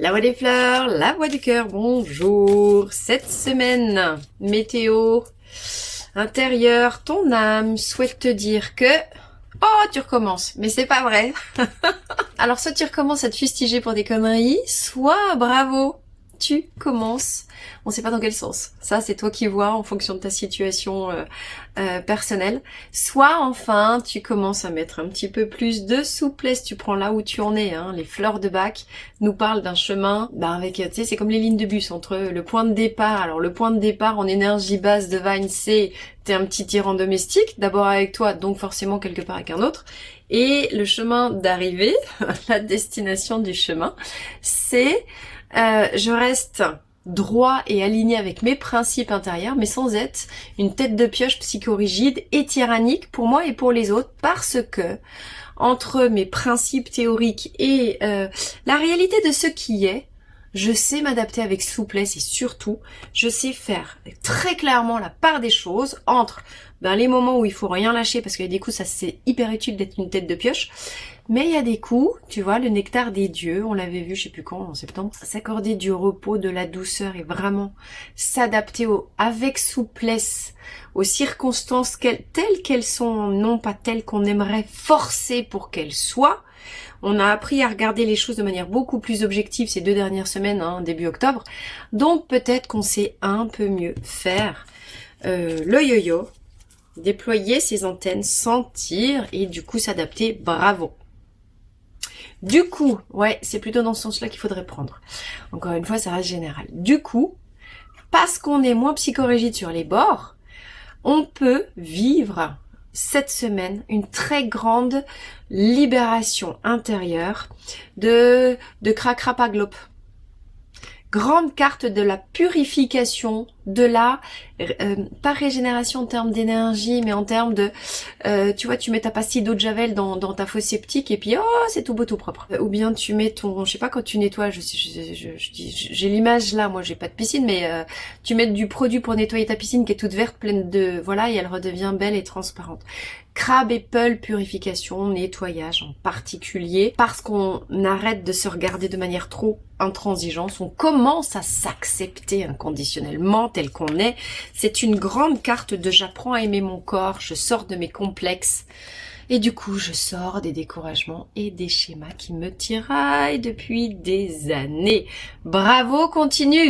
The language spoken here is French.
La voix des fleurs, la voix du cœur, bonjour. Cette semaine, météo intérieure, ton âme souhaite te dire que... Oh, tu recommences, mais c'est pas vrai. Alors soit tu recommences à te fustiger pour des conneries, soit bravo, tu commences. On sait pas dans quel sens. Ça, c'est toi qui vois en fonction de ta situation personnelle. Soit enfin, tu commences à mettre un petit peu plus de souplesse. Tu prends là où tu en es. Hein. Les fleurs de Bach nous parlent d'un chemin, avec, tu sais, c'est comme les lignes de bus entre le point de départ. Alors le point de départ en énergie basse de Vine, c'est t'es un petit tyran domestique, d'abord avec toi, donc forcément quelque part avec un autre. Et le chemin d'arrivée, la destination du chemin, c'est je reste droit et aligné avec mes principes intérieurs, mais sans être une tête de pioche psychorigide et tyrannique pour moi et pour les autres, parce que entre mes principes théoriques et la réalité de ce qui est, je sais m'adapter avec souplesse et surtout, je sais faire très clairement la part des choses entre les moments où il faut rien lâcher, parce qu'il y a des coups, ça c'est hyper utile d'être une tête de pioche, mais il y a des coups, tu vois, le nectar des dieux, on l'avait vu, je sais plus quand, en septembre, s'accorder du repos, de la douceur et vraiment s'adapter avec souplesse aux circonstances telles qu'elles sont, non pas telles qu'on aimerait forcer pour qu'elles soient. On a appris à regarder les choses de manière beaucoup plus objective ces 2 dernières semaines, début octobre. Donc peut-être qu'on sait un peu mieux faire le yo-yo, déployer ses antennes, sentir et du coup s'adapter. Bravo. Du coup, ouais, c'est plutôt dans ce sens-là qu'il faudrait prendre. Encore une fois, ça reste général. Du coup, parce qu'on est moins psychorigide sur les bords, on peut vivre cette semaine une très grande libération intérieure de Krakrapaglope. Grande carte de la purification, de la, pas régénération en termes d'énergie, mais en termes de, tu vois, tu mets ta pastille d'eau de Javel dans ta fosse septique et puis, oh, c'est tout beau, tout propre. Ou bien tu mets ton, je sais pas, quand tu nettoies, j'ai l'image là, moi j'ai pas de piscine, mais tu mets du produit pour nettoyer ta piscine qui est toute verte, pleine de, voilà, et elle redevient belle et transparente. Crabe et Pearl purification, nettoyage en particulier, parce qu'on arrête de se regarder de manière trop intransigeante, on commence à s'accepter inconditionnellement tel qu'on est. C'est une grande carte de j'apprends à aimer mon corps, je sors de mes complexes et du coup je sors des découragements et des schémas qui me tiraillent depuis des années. Bravo, continue!